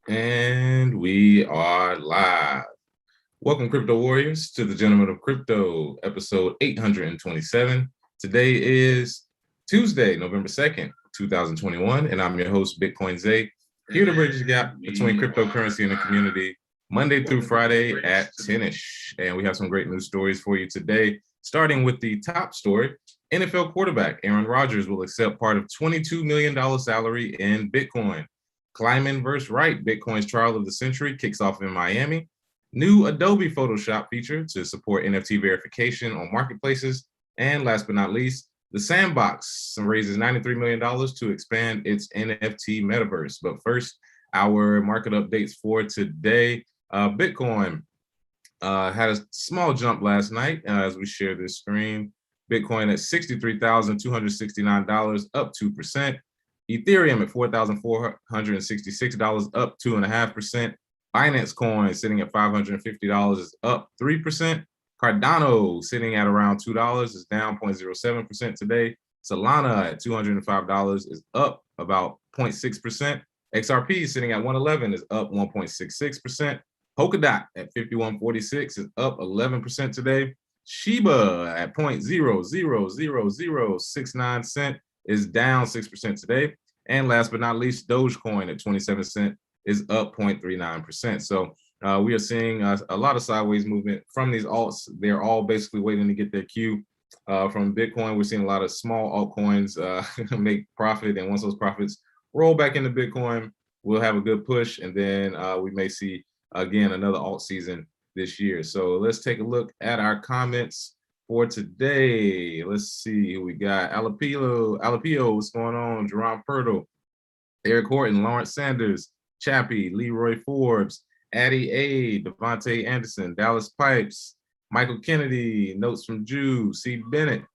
And we are live. Welcome, Crypto Warriors, to the Gentlemen of Crypto, episode 827. Today is Tuesday, November 2nd, 2021, and I'm your host, Bitcoin Zay, here to bridge the gap between cryptocurrency and the community, Monday through Friday at 10-ish. And we have some great news stories for you today, starting with the top story. NFL quarterback Aaron Rodgers will accept part of $22 million salary in Bitcoin. Kleiman versus Wright, Bitcoin's trial of the century, kicks off in Miami. New Adobe Photoshop feature to support NFT verification on marketplaces. And last but not least, the Sandbox raises $93 million to expand its NFT Metaverse. But first, our market updates for today. Bitcoin had a small jump last night as we share this screen. Bitcoin at $63,269, up 2%. Ethereum at $4,466, up 2.5%. Binance Coin sitting at $550 is up 3%. Cardano sitting at around $2 is down 0.07% today. Solana at $205 is up about 0.6%. XRP sitting at 111 is up 1.66%. Polkadot at 51.46 is up 11% today. Shiba at 0.0000069 cent is down 6% today. And last but not least, Dogecoin at 27 cent is up 0.39%. So we are seeing a lot of sideways movement from these alts. They're all basically waiting to get their cue. From Bitcoin, we're seeing a lot of small altcoins make profit. And once those profits roll back into Bitcoin, we'll have a good push. And then we may see, again, another alt season this year. So let's take a look at our comments for today. Let's see who we got. Alapio, what's going on? Jerome Purtle, Eric Horton, Lawrence Sanders, Chappie, Leroy Forbes, Addie A, Devontae Anderson, Dallas Pipes, Michael Kennedy, Notes from Jew, C. Bennett,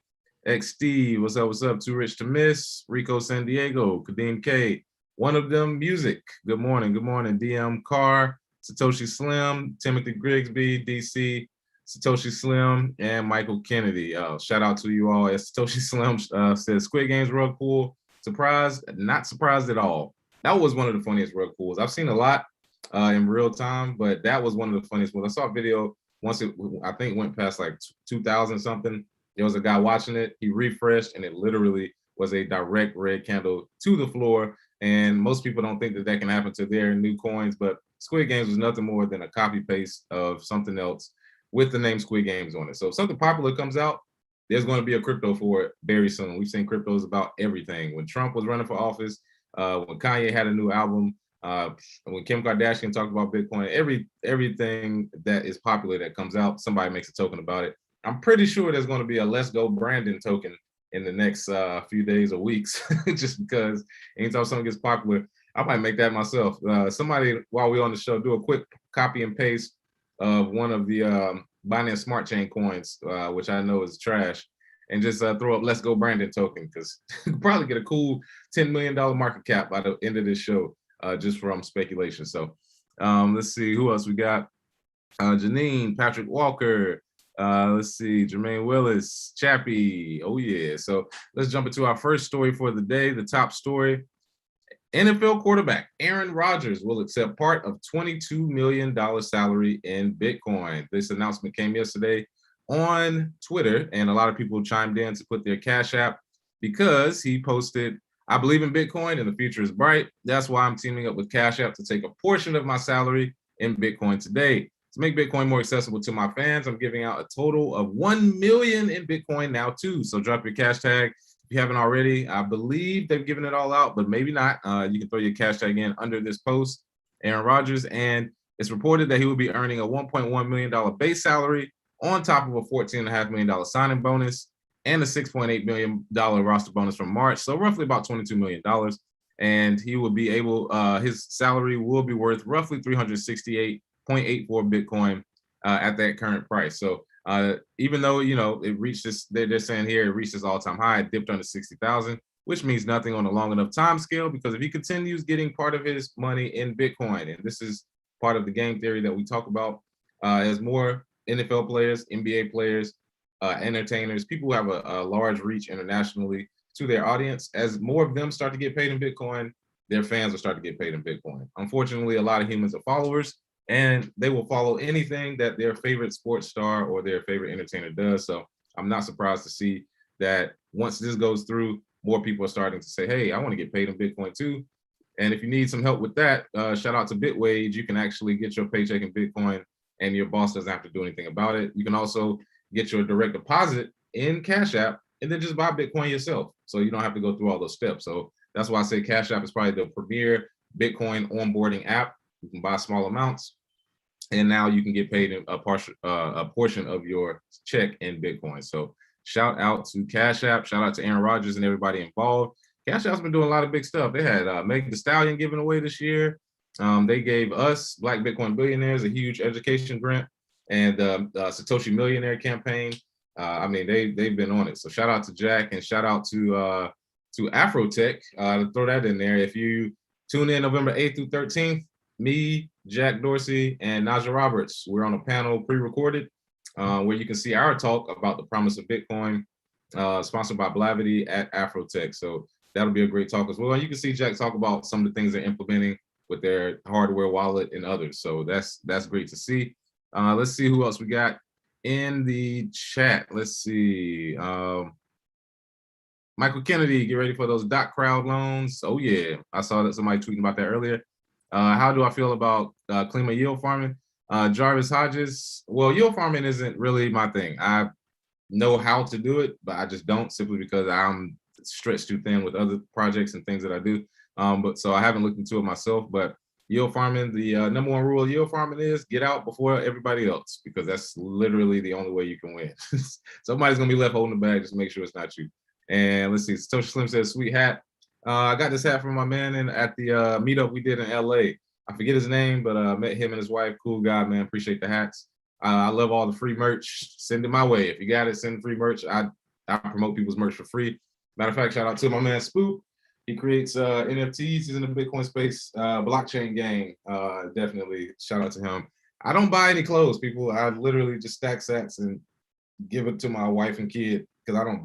X Steve, what's up, Too Rich to Miss, Rico San Diego, Kadeem K, One of Them Music, good morning, DM Carr, Satoshi Slim, Timothy Grigsby, DC, Satoshi Slim, and Michael Kennedy. Shout out to you all. As Satoshi Slim says, Squid Games rug pull, surprised, not surprised at all. That was one of the funniest rug pulls. I've seen a lot in real time, but that was one of the funniest ones. I saw a video once it, I think, went past like 2,000 something. There was a guy watching it. He refreshed, and it literally was a direct red candle to the floor. And most people don't think that that can happen to their new coins, but Squid Games was nothing more than a copy paste of something else with the name Squid Games on it. So if something popular comes out, there's going to be a crypto for it very soon. We've seen cryptos about everything. When Trump was running for office, when Kanye had a new album, when Kim Kardashian talked about Bitcoin, everything that is popular that comes out, somebody makes a token about it. I'm pretty sure there's going to be a Let's Go Brandon token in the next few days or weeks, just because anytime something gets popular, I might make that myself. Somebody, while we're on the show, do a quick copy and paste of one of the Binance Smart Chain coins, which I know is trash, and just throw up Let's Go Brandon token, because probably get a cool $10 million market cap by the end of this show, just from speculation. So let's see who else we got. Janine, Patrick Walker, let's see, Jermaine Willis, Chappie. Oh yeah. So let's jump into our first story for the day. The top story: NFL quarterback Aaron Rodgers will accept part of $22 million salary in Bitcoin. This announcement came yesterday on Twitter, and a lot of people chimed in to put their Cash App because he posted, "I believe in Bitcoin and the future is bright. That's why I'm teaming up with Cash App to take a portion of my salary in Bitcoin today. To make Bitcoin more accessible to my fans, I'm giving out a total of 1 million in Bitcoin now too. So drop your cash tag if you haven't already. I believe they've given it all out, but maybe not. You can throw your cash tag in under this post, Aaron Rodgers, and it's reported that he will be earning a $1.1 million base salary on top of a $14.5 million signing bonus and a $6.8 million roster bonus from March. So roughly about $22 million. And he will be able, his salary will be worth roughly 368.84 Bitcoin at that current price. So even though, you know, it reached this, they're saying here, it reached this all-time high, it dipped under 60,000, which means nothing on a long enough time scale, because if he continues getting part of his money in Bitcoin, and this is part of the game theory that we talk about, as more NFL players, NBA players, entertainers, people who have a large reach internationally to their audience, as more of them start to get paid in Bitcoin, their fans will start to get paid in Bitcoin. Unfortunately, a lot of humans are followers, and they will follow anything that their favorite sports star or their favorite entertainer does. So I'm not surprised to see that once this goes through, more people are starting to say, hey, I want to get paid in Bitcoin too. And if you need some help with that, shout out to Bitwage. You can actually get your paycheck in Bitcoin and your boss doesn't have to do anything about it. You can also get your direct deposit in Cash App and then just buy Bitcoin yourself. So you don't have to go through all those steps. So that's why I say Cash App is probably the premier Bitcoin onboarding app. You can buy small amounts, and now you can get paid a portion of your check in Bitcoin. So shout out to Cash App, shout out to Aaron Rodgers and everybody involved. Cash App's been doing a lot of big stuff. They had Megan Thee Stallion giving away this year. They gave us Black Bitcoin billionaires a huge education grant, and Satoshi Millionaire campaign. I mean, they've been on it. So shout out to Jack and shout out to Afrotech to throw that in there. If you tune in November 8th through 13th, me, Jack Dorsey, and Naja Roberts, we're on a panel pre-recorded where you can see our talk about the promise of Bitcoin, sponsored by Blavity at Afrotech. So that'll be a great talk as well. And you can see Jack talk about some of the things they're implementing with their hardware wallet and others. So that's great to see. Let's see who else we got in the chat. Let's see. Michael Kennedy, get ready for those dot crowd loans. Oh yeah, I saw that somebody tweeting about that earlier. How do I feel about Kleiman yield farming? Jarvis Hodges, well, yield farming isn't really my thing. I know how to do it, but I just don't, simply because I'm stretched too thin with other projects and things that I do. But so I haven't looked into it myself. But yield farming, the number one rule of yield farming is get out before everybody else, because that's literally the only way you can win. Somebody's gonna be left holding the bag. Just make sure it's not you. And let's see, Satoshi Slim says, sweet hat. I got this hat from my man at the meetup we did in LA. I forget his name, but met him and his wife. Cool guy, man. Appreciate the hats. I love all the free merch. Send it my way. If you got it, send free merch. I promote people's merch for free. Matter of fact, shout out to my man Spook. He creates NFTs. He's in the Bitcoin space, blockchain gang. Definitely shout out to him. I don't buy any clothes, people. I literally just stack sats and give it to my wife and kid, because I don't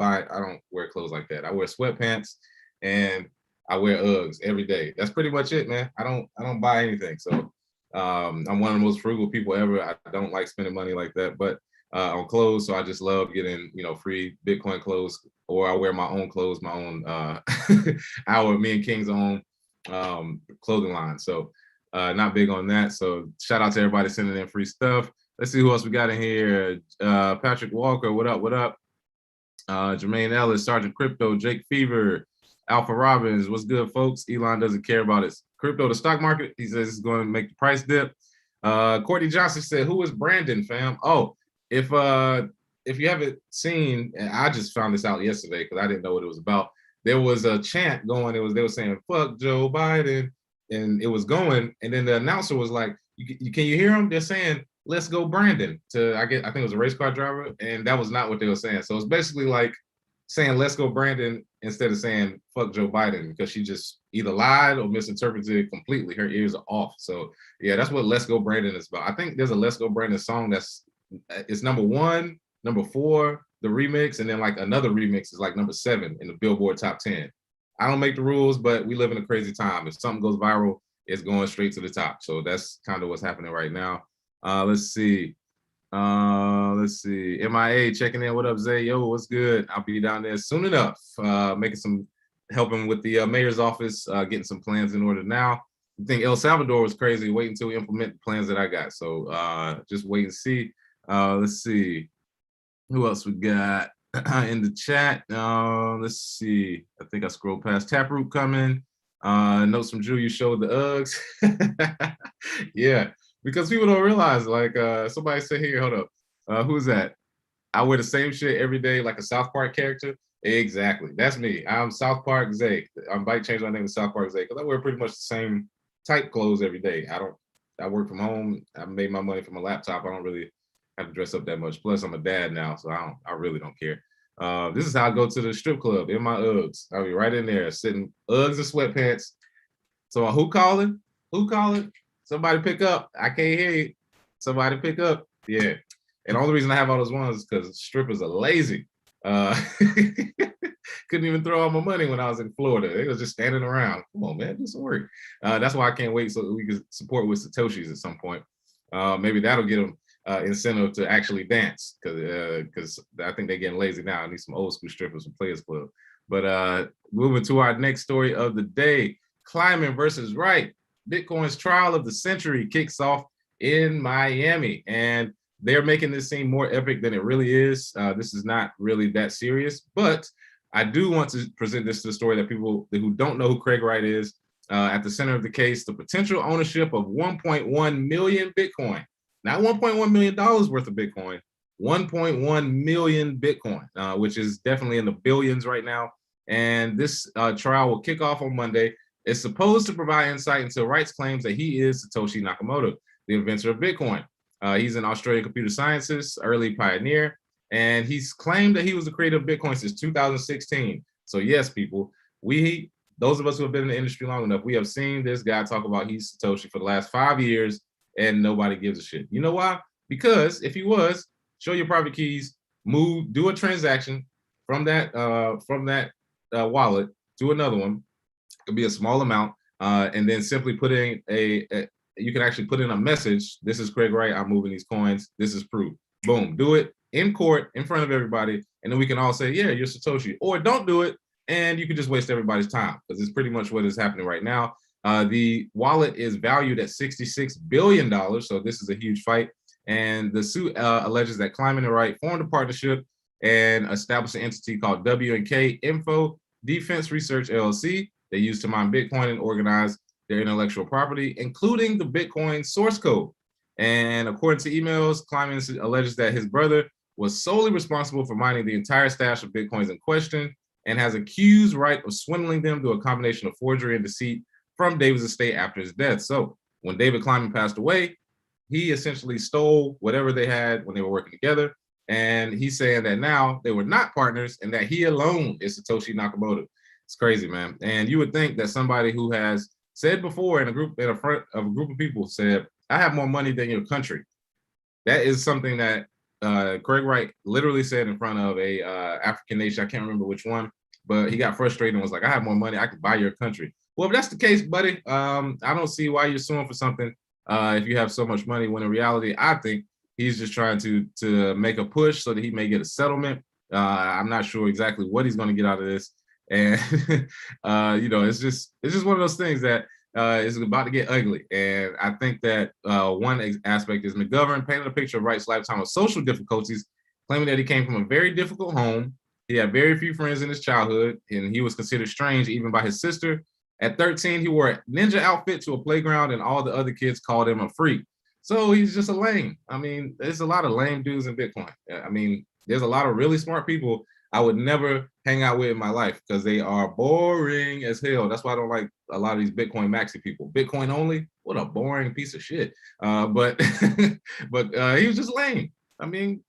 wear clothes like that. I wear sweatpants and I wear Uggs every day. That's pretty much it, man. I don't buy anything. So I'm one of the most frugal people ever. I don't like spending money like that, but on clothes. So I just love getting, free Bitcoin clothes, or I wear my own clothes, my own me and King's own clothing line. So not big on that. So shout out to everybody sending in free stuff. Let's see who else we got in here. Patrick Walker, what up, what up? Jermaine Ellis, Sergeant Crypto, Jake Fever, Alpha Robbins, what's good, folks? Elon doesn't care about his crypto, the stock market. He says it's going to make the price dip. Courtney Johnson said, who is Brandon, fam? Oh, if you haven't seen, and I just found this out yesterday because I didn't know what it was about. There was a chant going. They were saying, fuck Joe Biden, and it was going. And then the announcer was like, can you hear them? They're saying, let's go Brandon. I think it was a race car driver, and that was not what they were saying. So it's basically like saying let's go Brandon instead of saying fuck Joe Biden, because she just either lied or misinterpreted it completely. Her ears are off. So yeah, that's what Let's Go Brandon is about. I think there's a Let's Go Brandon song it's number 1, number 4, the remix, and then like another remix is like number 7 in the Billboard top 10. I don't make the rules, but we live in a crazy time. If something goes viral, it's going straight to the top. So that's kind of what's happening right now. Let's see. MIA checking in. What up, Zay? Yo, what's good? I'll be down there soon enough. Helping with the mayor's office, getting some plans in order now. I think El Salvador was crazy. Wait until we implement the plans that I got. So just wait and see. Let's see. Who else we got in the chat? Let's see. I think I scrolled past Taproot coming. Notes from Drew, you showed the Uggs. Yeah. Because people don't realize, like, somebody said here, hold up, who's that? I wear the same shit every day, like a South Park character. Exactly, that's me. I'm South Park Zay. I might change my name to South Park Zay because I wear pretty much the same type clothes every day. I work from home. I made my money from a laptop. I don't really have to dress up that much. Plus, I'm a dad now, so I really don't care. This is how I go to the strip club in my Uggs. I'll be right in there, sitting Uggs and sweatpants. So who calling? Who calling? Somebody pick up. I can't hear you. Somebody pick up. Yeah. And the only reason I have all those ones is because strippers are lazy. couldn't even throw all my money when I was in Florida. They was just standing around. Come on, man, do some work. That's why I can't wait so we can support with Satoshis at some point. Maybe that'll get them incentive to actually dance, because I think they're getting lazy now. I need some old school strippers from Players Club. But moving to our next story of the day, Kleiman versus Wright. Bitcoin's trial of the century kicks off in Miami, and they're making this seem more epic than it really is. This is not really that serious, but I do want to present this to the story that people who don't know who Craig Wright is. At the center of the case, the potential ownership of 1.1 million Bitcoin, not $1.1 million worth of Bitcoin, 1.1 million Bitcoin, which is definitely in the billions right now. And this trial will kick off on Monday. It's supposed to provide insight into Wright's claims that he is Satoshi Nakamoto, the inventor of Bitcoin. He's an Australian computer scientist, early pioneer, and he's claimed that he was the creator of Bitcoin since 2016. So yes, people, those of us who have been in the industry long enough, we have seen this guy talk about he's Satoshi for the last 5 years, and nobody gives a shit. You know why? Because if he was, show your private keys, do a transaction from that wallet to another one. It could be a small amount, and then simply put in you can actually put in a message. This is Craig Wright. I'm moving these coins. This is proof. Boom. Do it in court in front of everybody, and then we can all say, yeah, you're Satoshi. Or don't do it, and you can just waste everybody's time, because it's pretty much what is happening right now. The wallet is valued at $66 billion, so this is a huge fight. And the suit alleges that Kleiman and Wright formed a partnership and established an entity called W&K Info Defense Research LLC. They used to mine Bitcoin and organize their intellectual property, including the Bitcoin source code. And according to emails, Kleiman alleges that his brother was solely responsible for mining the entire stash of Bitcoins in question, and has accused Wright of swindling them through a combination of forgery and deceit from David's estate after his death. So when David Kleiman passed away, he essentially stole whatever they had when they were working together. And he's saying that now they were not partners and that he alone is Satoshi Nakamoto. It's crazy, man. And you would think that somebody who has said before in front of a group of people said, I have more money than your country. That is something that Craig Wright literally said in front of a African nation. I can't remember which one, but he got frustrated and was like, I have more money. I could buy your country. Well, if that's the case, buddy, I don't see why you're suing for something if you have so much money, when in reality, I think he's just trying to make a push so that he may get a settlement. I'm not sure exactly what he's going to get out of this. And, it's just one of those things that is about to get ugly. And I think that one aspect is McGovern painted a picture of Wright's lifetime of social difficulties, claiming that he came from a very difficult home. He had very few friends in his childhood, and he was considered strange even by his sister. At 13, he wore a ninja outfit to a playground, and all the other kids called him a freak. So he's just a lame. I mean, there's a lot of lame dudes in Bitcoin. I mean, there's a lot of really smart people I would never hang out with in my life because they are boring as hell. That's why I don't like a lot of these Bitcoin maxi people. Bitcoin only, what a boring piece of shit. But he was just lame. I mean,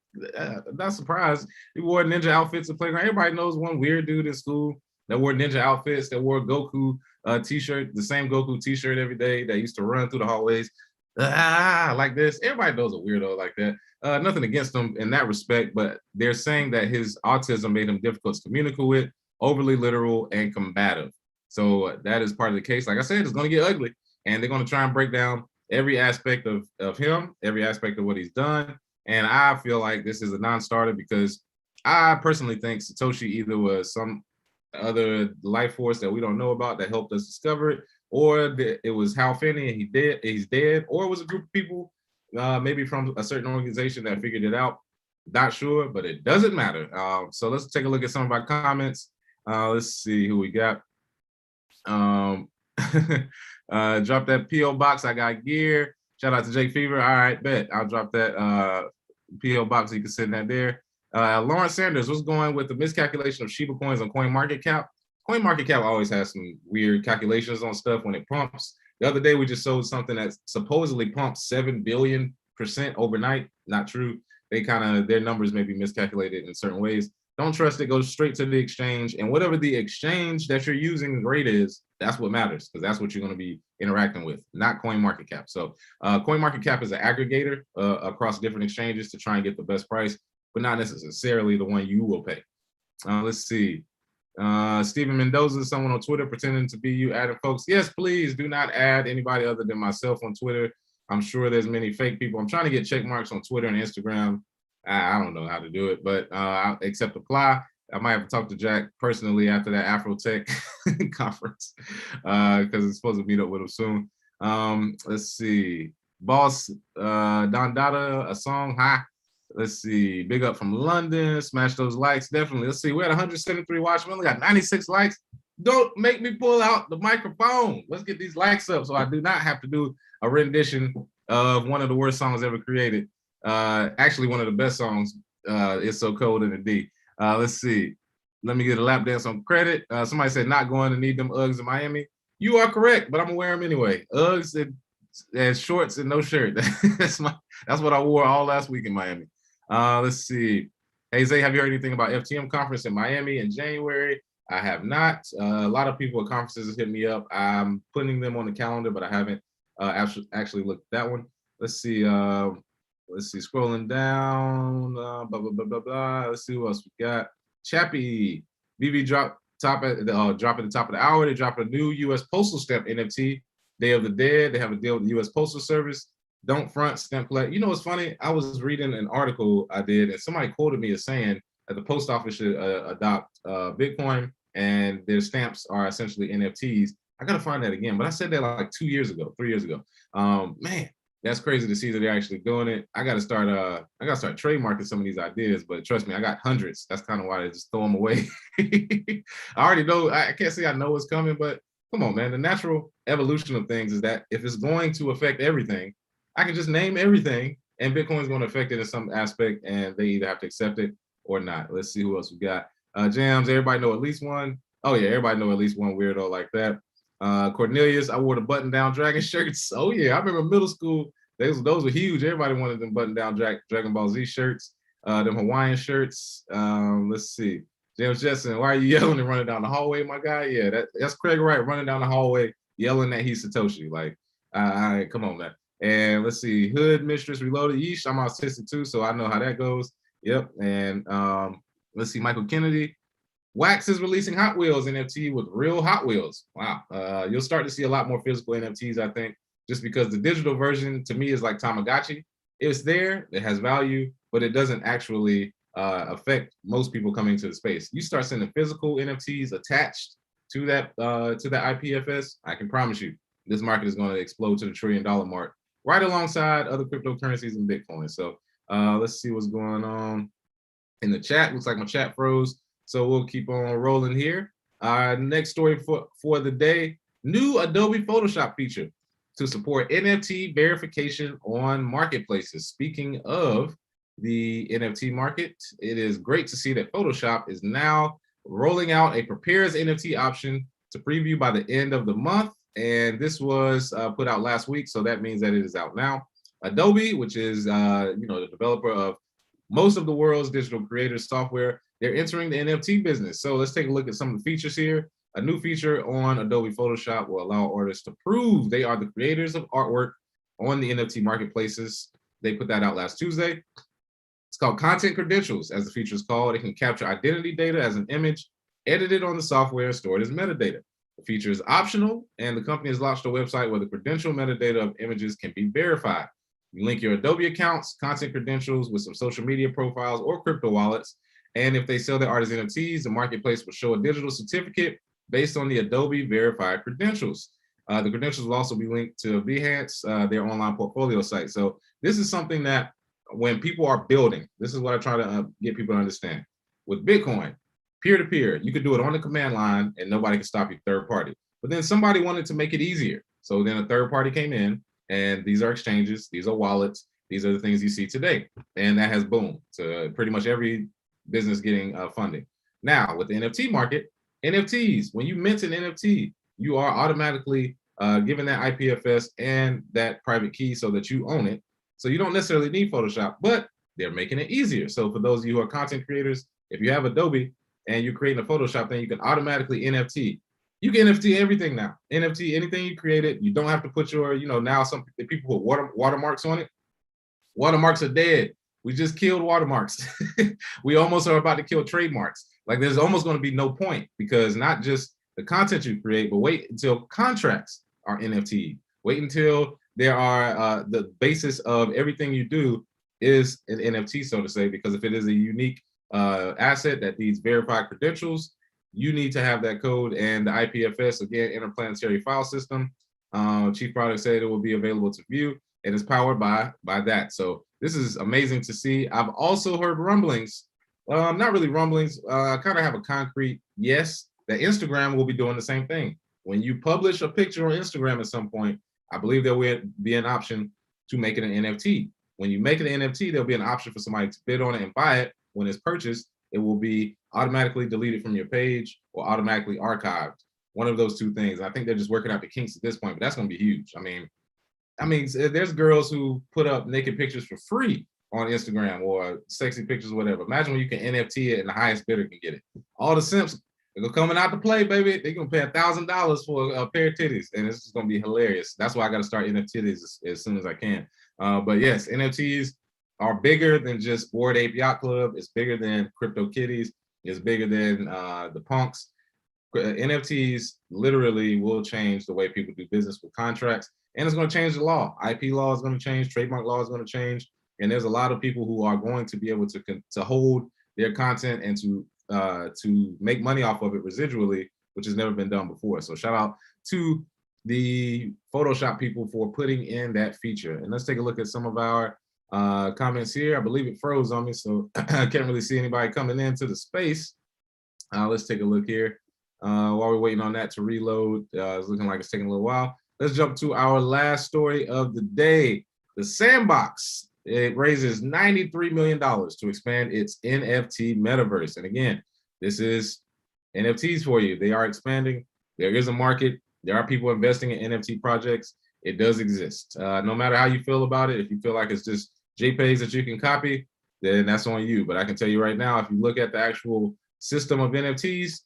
not surprised. He wore ninja outfits to playground. Everybody knows one weird dude in school that wore ninja outfits, that wore Goku t-shirt, the same Goku t-shirt every day, that used to run through the hallways like this. Everybody knows a weirdo like that. Nothing against him in that respect, but they're saying that his autism made him difficult to communicate with, overly literal and combative. So that is part of the case. Like I said, it's going to get ugly, and they're going to try and break down every aspect of him, every aspect of what he's done. And I feel like this is a non-starter because I personally think Satoshi either was some other life force that we don't know about that helped us discover it, or it was Hal Finney and he's dead, or it was a group of people maybe from a certain organization that figured it out. Not sure, but it doesn't matter. So let's take a look at some of our comments. Let's see who we got. Drop that PO box. I got gear. Shout out to Jake Fever. All right, bet I'll drop that PO box. You can send that there. Lawrence Sanders, what's going with the miscalculation of Shiba coins on CoinMarketCap? CoinMarketCap always has some weird calculations on stuff when it pumps. The other day, we just sold something that supposedly pumped 7 billion% overnight. Not true. Their numbers may be miscalculated in certain ways. Don't trust it. Go straight to the exchange. And whatever the exchange that you're using rate is, that's what matters, because that's what you're going to be interacting with, not CoinMarketCap. So CoinMarketCap is an aggregator across different exchanges to try and get the best price, but not necessarily the one you will pay. Let's see. Stephen Mendoza, someone on Twitter pretending to be you, adding folks. Yes, please do not add anybody other than myself on Twitter. I'm sure there's many fake people. I'm trying to get check marks on Twitter and Instagram. I don't know how to do it, but I'll accept apply. I might have to talk to Jack personally after that Afro Tech conference because it's supposed to meet up with him soon. Let's see. Boss Don Dada, a song. Hi. Let's see. Big up from London. Smash those likes. Definitely. Let's see. We're at 173 watch. We only got 96 likes. Don't make me pull out the microphone. Let's get these likes up so I do not have to do a rendition of one of the worst songs ever created. Actually, one of the best songs. It's So Cold in the D. Let's see. Let me get a lap dance on credit. Somebody said not going to need them Uggs in Miami. You are correct, but I'm gonna wear them anyway. Uggs and shorts and no shirt. That's what I wore all last week in Miami. Let's see. Hey Zay, have you heard anything about FTM conference in Miami in January? I have not. A lot of people at conferences have hit me up. I'm putting them on the calendar, but I haven't actually looked at that one. Let's see. Scrolling down. Blah blah blah blah blah. Let's see what else we got. Chappie. VV drop at the top of the hour. They dropped a new U.S. Postal Stamp NFT. Day of the Dead. They have a deal with the U.S. Postal Service. Don't front, stamp collect. You know what's funny? I was reading an article I did, and somebody quoted me as saying that the post office should adopt Bitcoin, and their stamps are essentially NFTs. I gotta find that again, but I said that like 3 years ago. Man, that's crazy to see that they're actually doing it. I gotta start trademarking some of these ideas, but trust me, I got hundreds. That's kind of why I just throw them away. I already know. I can't say I know what's coming, but come on, man. The natural evolution of things is that if it's going to affect everything, I can just name everything, and Bitcoin's going to affect it in some aspect, and they either have to accept it or not. Let's see who else we got. Jams, everybody know at least one. Oh yeah, everybody know at least one weirdo like that. Cornelius, I wore the button-down dragon shirts. Oh yeah, I remember middle school. Those were huge. Everybody wanted them button-down Dragon Ball Z shirts, them Hawaiian shirts. Let's see. James Jetson, why are you yelling and running down the hallway, my guy? Yeah, that's Craig Wright running down the hallway yelling that he's Satoshi. Like, come on, man. And let's see, Hood Mistress Reloaded. Yeesh, I'm autistic too, so I know how that goes. Yep. And let's see, Michael Kennedy. Wax is releasing Hot Wheels NFT with real Hot Wheels. Wow. You'll start to see a lot more physical NFTs, I think, just because the digital version to me is like Tamagotchi. It's there, it has value, but it doesn't actually affect most people coming to the space. You start sending physical NFTs attached to that IPFS, I can promise you, this market is going to explode to the $1 trillion mark, right alongside other cryptocurrencies and Bitcoin. So let's see what's going on in the chat. Looks like my chat froze. So we'll keep on rolling here. Next story for the day, new Adobe Photoshop feature to support NFT verification on marketplaces. Speaking of the NFT market, it is great to see that Photoshop is now rolling out a prepare as NFT option to preview by the end of the month. And this was put out last week, so that means that it is out now. Adobe, which is the developer of most of the world's digital creators software, they're entering the NFT business. So let's take a look at some of the features here. A new feature on Adobe Photoshop will allow artists to prove they are the creators of artwork on the NFT marketplaces. They put that out last Tuesday. It's called Content Credentials, as the feature is called. It can capture identity data as an image, edited on the software, stored as metadata. The feature is optional, and the company has launched a website where the credential metadata of images can be verified. You link your Adobe accounts, content credentials with some social media profiles or crypto wallets, and if they sell their art as NFTs, the marketplace will show a digital certificate based on the Adobe verified credentials. The credentials will also be linked to Behance, their online portfolio site. So this is something that when people are building, this is what I try to get people to understand. With Bitcoin, peer-to-peer, you could do it on the command line and nobody can stop you, third party. But then somebody wanted to make it easier. So then a third party came in, and these are exchanges, these are wallets, these are the things you see today. And that has boomed to pretty much every business getting funding. Now, with the NFT market, NFTs, when you mint an NFT, you are automatically given that IPFS and that private key so that you own it. So you don't necessarily need Photoshop, but they're making it easier. So for those of you who are content creators, if you have Adobe and you're creating a Photoshop, then you can automatically NFT. You can NFT everything now. NFT, anything you created, you don't have to put your, now some people put watermarks on it. Watermarks are dead. We just killed watermarks. We almost are about to kill trademarks. Like there's almost going to be no point, because not just the content you create, but wait until contracts are NFT. Wait until there are the basis of everything you do is an NFT, so to say, because if it is a unique asset that needs verified credentials, you need to have that code. And the IPFS, again, interplanetary file system, Chief Product said it will be available to view, and it's powered by that. So this is amazing to see. I've also heard rumblings, not really rumblings, I kind of have a concrete yes, that Instagram will be doing the same thing. When you publish a picture on Instagram at some point, I believe there will be an option to make it an NFT. When you make it an NFT, there'll be an option for somebody to bid on it and buy it. When it's purchased, it will be automatically deleted from your page or automatically archived. One of those two things. I think they're just working out the kinks at this point, but that's going to be huge. I mean, there's girls who put up naked pictures for free on Instagram, or sexy pictures or whatever. Imagine when you can NFT it and the highest bidder can get it. All the simps, they're coming out to play, baby. They're going to pay $1,000 for a pair of titties, and it's just going to be hilarious. That's why I got to start NFTs as soon as I can. But yes, NFTs are bigger than just Bored Ape Yacht Club. It's bigger than Crypto Kitties. It's bigger than the punks. NFTs literally will change the way people do business with contracts, and it's going to change the law. IP law is going to change. Trademark law is going to change. And there's a lot of people who are going to be able to hold their content and to make money off of it residually, which has never been done before. So shout out to the Photoshop people for putting in that feature. And let's take a look at some of our comments here. I believe it froze on me, so I can't really see anybody coming into the space. Let's take a look here. While we're waiting on that to reload, it's looking like it's taking a little while. Let's jump to our last story of the day. The Sandbox, it raises $93 million to expand its NFT Metaverse. And again, this is NFTs for you. They are expanding. There is a market. There are people investing in NFT projects. It does exist. No matter how you feel about it, if you feel like it's just JPEGs that you can copy, then that's on you. But I can tell you right now, if you look at the actual system of NFTs,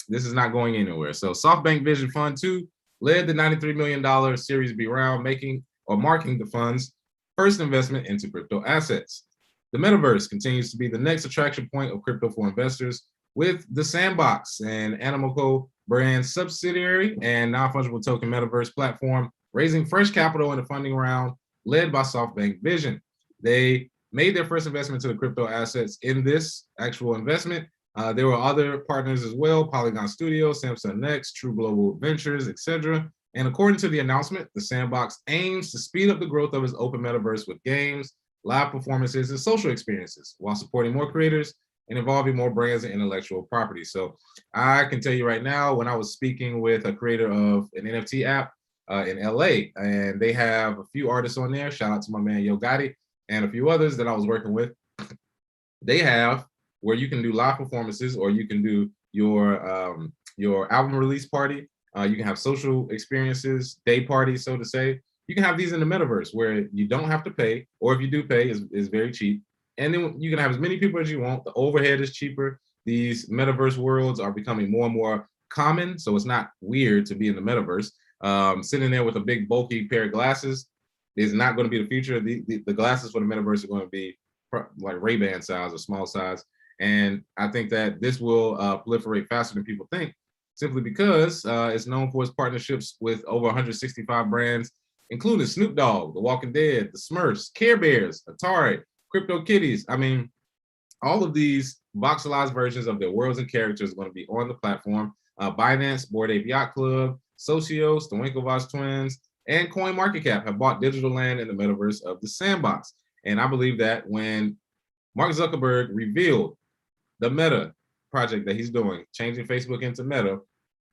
this is not going anywhere. So SoftBank Vision Fund 2 led the $93 million Series B round, marking the fund's first investment into crypto assets. The Metaverse continues to be the next attraction point of crypto for investors, with the Sandbox and Animoco brand subsidiary and non-fungible token Metaverse platform raising fresh capital in a funding round led by SoftBank Vision. They made their first investment to the crypto assets in this actual investment. There were other partners as well: Polygon Studios, Samsung Next, True Global Ventures, etc. And according to the announcement, the Sandbox aims to speed up the growth of its open metaverse with games, live performances, and social experiences, while supporting more creators and involving more brands and intellectual property. So I can tell you right now, when I was speaking with a creator of an NFT app in LA, and they have a few artists on there, shout out to my man Yo Gotti, and a few others that I was working with, they have where you can do live performances, or you can do your album release party. You can have social experiences, day parties, so to say. You can have these in the metaverse where you don't have to pay, or if you do pay, is very cheap. And then you can have as many people as you want. The overhead is cheaper. These metaverse worlds are becoming more and more common, so it's not weird to be in the metaverse. Sitting there with a big bulky pair of glasses is not going to be the future. The glasses for the metaverse are going to be like Ray-Ban size or small size. And I think that this will proliferate faster than people think, simply because it's known for its partnerships with over 165 brands, including Snoop Dogg, The Walking Dead, The Smurfs, Care Bears, Atari, Crypto Kitties. I mean, all of these voxelized versions of their worlds and characters are going to be on the platform. Binance, Bored Ape Yacht Club, Socios, the Winklevoss twins, and CoinMarketCap have bought digital land in the metaverse of the Sandbox. And I believe that when Mark Zuckerberg revealed the Meta project that he's doing, changing Facebook into Meta,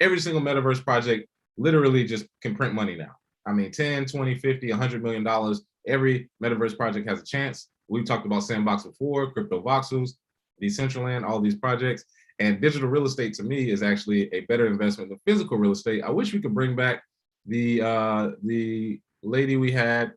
every single metaverse project literally just can print money now. I mean, 10, 20, 50, $100 million, every metaverse project has a chance. We've talked about Sandbox before, Crypto Voxels, Decentraland, all these projects. And digital real estate, to me, is actually a better investment than physical real estate. I wish we could bring back the lady we had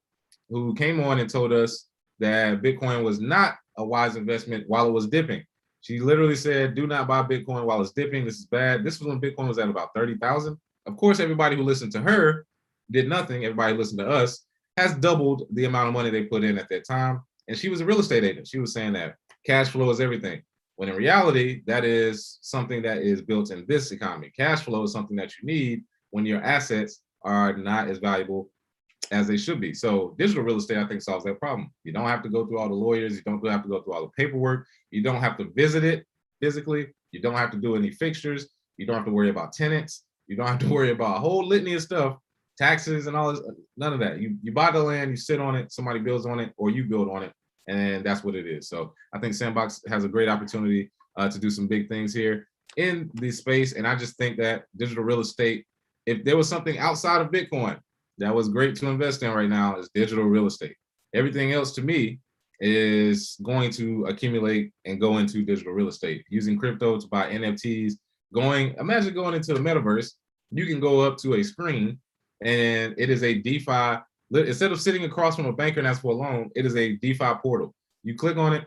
who came on and told us that Bitcoin was not a wise investment while it was dipping. She literally said, do not buy Bitcoin while it's dipping. This is bad. This was when Bitcoin was at about 30,000. Of course, everybody who listened to her did nothing. Everybody who listened to us has doubled the amount of money they put in at that time. And she was a real estate agent. She was saying that cash flow is everything. when in reality, that is something that is built in this economy. Cash flow is something that you need when your assets are not as valuable as they should be. So digital real estate, I think, solves that problem. You don't have to go through all the lawyers. You don't have to go through all the paperwork. You don't have to visit it physically. You don't have to do any fixtures. You don't have to worry about tenants. You don't have to worry about a whole litany of stuff, taxes and all this, none of that. You buy the land, you sit on it, somebody builds on it, or you build on it, and that's what it is. So I think Sandbox has a great opportunity to do some big things here in this space. And I just think that digital real estate, if there was something outside of Bitcoin that was great to invest in right now, is digital real estate. Everything else to me is going to accumulate and go into digital real estate. Using crypto to buy NFTs, imagine going into the metaverse, you can go up to a screen and it is a DeFi, instead of sitting across from a banker and ask for a loan, it is a DeFi portal. You click on it,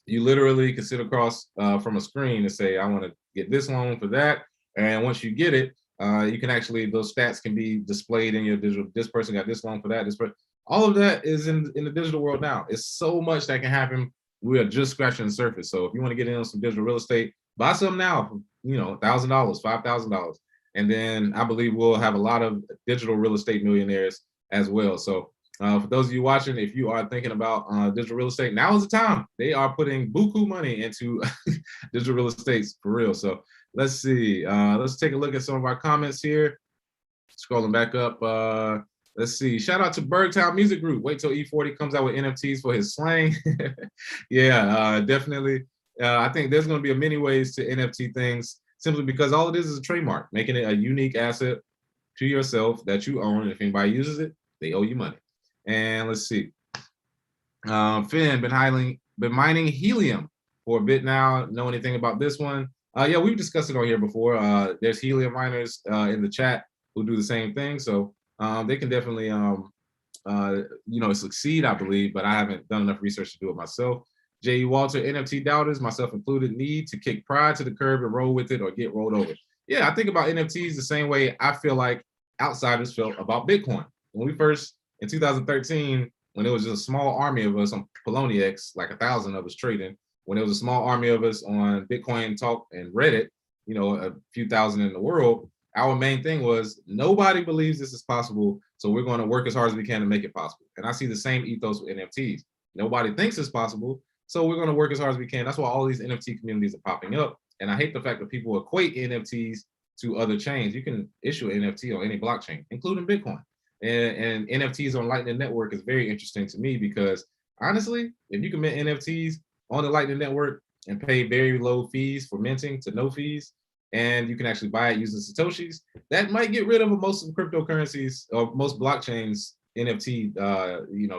you literally can sit across from a screen and say, I want to get this loan for that. And once you get it, you can actually, those stats can be displayed in your digital, this person got this loan for that, this person, all of that is in the digital world now. It's so much that can happen. We are just scratching the surface. So if you want to get in on some digital real estate, buy some now, for, $1,000, $5,000. And then I believe we'll have a lot of digital real estate millionaires as well. So for those of you watching, if you are thinking about digital real estate, now is the time. They are putting buku money into digital real estate for real. So let's see. Let's take a look at some of our comments here. Scrolling back up. Let's see. Shout out to Bergtown Music Group. Wait till E40 comes out with NFTs for his slang. Yeah, definitely. I think there's going to be many ways to NFT things, simply because all it is a trademark, making it a unique asset to yourself that you own. And if anybody uses it, they owe you money. And let's see. Finn, been mining helium for a bit now. Know anything about this one? Yeah, we've discussed it on here before. There's helium miners in the chat who do the same thing. So they can definitely, succeed, I believe, but I haven't done enough research to do it myself. J.E. Walter, NFT doubters, myself included, need to kick pride to the curb and roll with it or get rolled over. Yeah, I think about NFTs the same way I feel like outsiders felt about Bitcoin. When we first, in 2013, when there was just a small army of us on Poloniex, like 1,000 of us trading, when there was a small army of us on Bitcoin Talk and Reddit, a few thousand in the world, our main thing was nobody believes this is possible, so we're going to work as hard as we can to make it possible. And I see the same ethos with NFTs. Nobody thinks it's possible, so we're going to work as hard as we can. That's why all these NFT communities are popping up. And I hate the fact that people equate NFTs to other chains. You can issue an NFT on any blockchain, including Bitcoin. And NFTs on Lightning Network is very interesting to me because honestly, if you can mint NFTs on the Lightning Network and pay very low fees for minting to no fees, and you can actually buy it using Satoshis, that might get rid of most cryptocurrencies or most blockchains NFT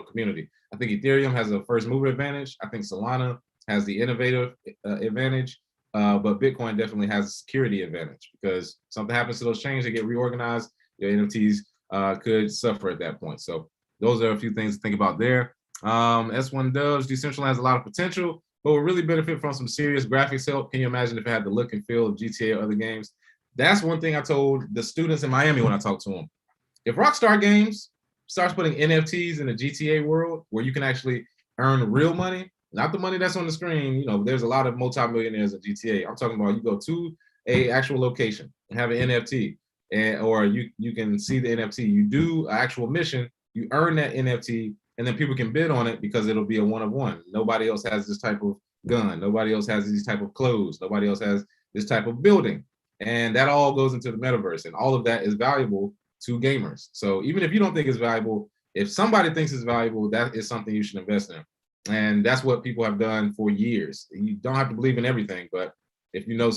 community. I think Ethereum has a first mover advantage. I think Solana has the innovative advantage, but Bitcoin definitely has a security advantage because something happens to those chains, they get reorganized, your NFTs could suffer at that point. So those are a few things to think about there. S1 Dubs, Decentraland has a lot of potential, but will really benefit from some serious graphics help. Can you imagine if it had the look and feel of GTA or other games? That's one thing I told the students in Miami when I talked to them. If Rockstar Games starts putting NFTs in the GTA world where you can actually earn real money, not the money that's on the screen, there's a lot of multimillionaires in GTA. I'm talking about you go to a actual location and have an NFT, or you can see the NFT. You do an actual mission, you earn that NFT, and then people can bid on it because it'll be a one-of-one. Nobody else has this type of gun. Nobody else has these type of clothes. Nobody else has this type of building. And that all goes into the metaverse. And all of that is valuable to gamers. So even if you don't think it's valuable, if somebody thinks it's valuable, that is something you should invest in. And that's what people have done for years. You don't have to believe in everything, but if you know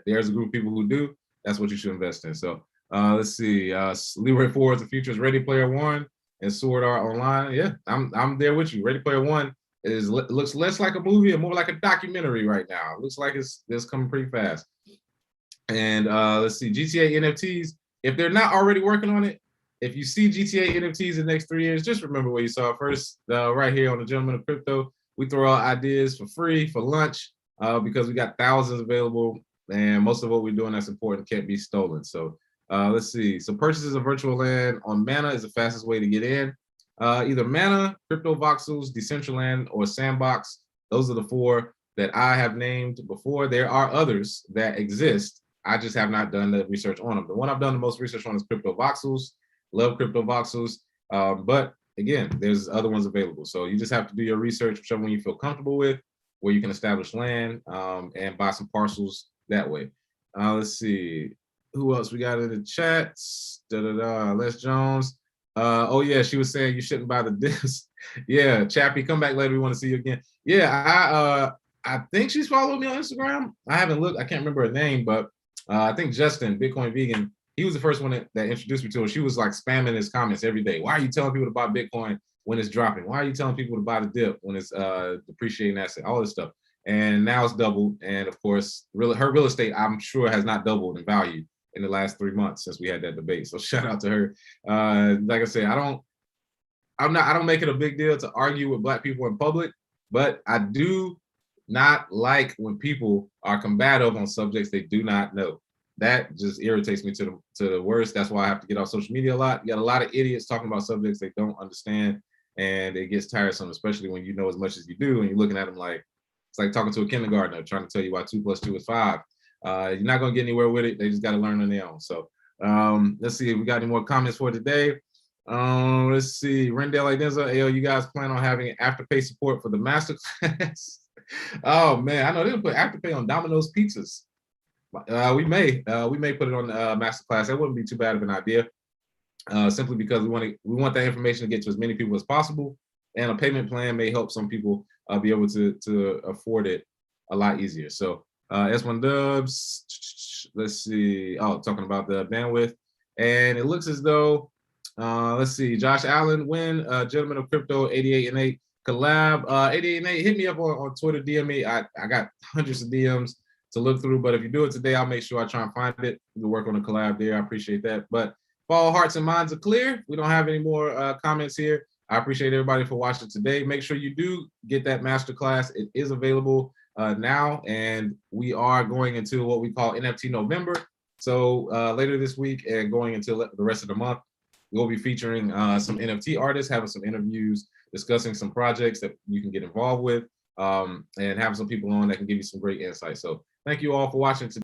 there's a group of people who do, that's what you should invest in. So let's see. Leroy Ford's The Future is Ready Player One and Sword Art Online. Yeah, I'm there with you. Ready Player One looks less like a movie and more like a documentary right now. It looks like it's coming pretty fast. And let's see, GTA NFTs, if they're not already working on it, if you see GTA NFTs in the next 3 years, just remember where you saw it first. Right here on the Gentleman of Crypto, we throw out ideas for free for lunch because we got thousands available, and most of what we're doing that's important can't be stolen. So let's see. So purchases of virtual land on Mana is the fastest way to get in. Either Mana, Crypto Voxels, Decentraland, or Sandbox. Those are the four that I have named before. There are others that exist. I just have not done the research on them. The one I've done the most research on is crypto voxels. Love crypto voxels. But again, there's other ones available. So you just have to do your research, whichever one you feel comfortable with, where you can establish land and buy some parcels that way. Let's see. Who else we got in the chats? Les Jones. Oh yeah, she was saying you shouldn't buy the disc. Yeah, Chappie, come back later. We want to see you again. Yeah, I think she's following me on Instagram. I haven't looked. I can't remember her name, but I think Justin, Bitcoin Vegan, he was the first one that introduced me to her. She was like spamming his comments every day. Why are you telling people to buy Bitcoin when it's dropping? Why are you telling people to buy the dip when it's depreciating asset? All this stuff. And now it's doubled. And of course, her real estate, I'm sure, has not doubled in value in the last 3 months since we had that debate. So shout out to her. Like I said, I don't make it a big deal to argue with Black people in public, but I do not like when people are combative on subjects they do not know. That just irritates me to the worst. That's why I have to get off social media a lot. You got a lot of idiots talking about subjects they don't understand, and it gets tiresome, especially when you know as much as you do, and you're looking at them like it's like talking to a kindergartner trying to tell you why 2 + 2 is 5. You're not gonna get anywhere with it. They just got to learn on their own. So let's see if we got any more comments for today. Let's see. Rendell Idenza, Ayo, you guys plan on having Afterpay support for the masterclass? Oh man, I know they're gonna put Afterpay on Domino's pizzas. We may put it on masterclass. That wouldn't be too bad of an idea. Simply because we want that information to get to as many people as possible, and a payment plan may help some people be able to afford it a lot easier. So S1 Dubs, let's see. Oh, talking about the bandwidth, and it looks as though let's see. Josh Allen, win, Gentleman of Crypto, 88 and 8 collab. 88 and 8, hit me up on Twitter, DM me. I got hundreds of DMs to look through, but if you do it today, I'll make sure I try and find it. We'll work on a collab there. I appreciate that. But if all hearts and minds are clear, we don't have any more comments here. I appreciate everybody for watching today. Make sure you do get that masterclass. It is available now, and we are going into what we call NFT November. So later this week and going until the rest of the month, we'll be featuring some NFT artists, having some interviews, discussing some projects that you can get involved with, and having some people on that can give you some great insight. So thank you all for watching today.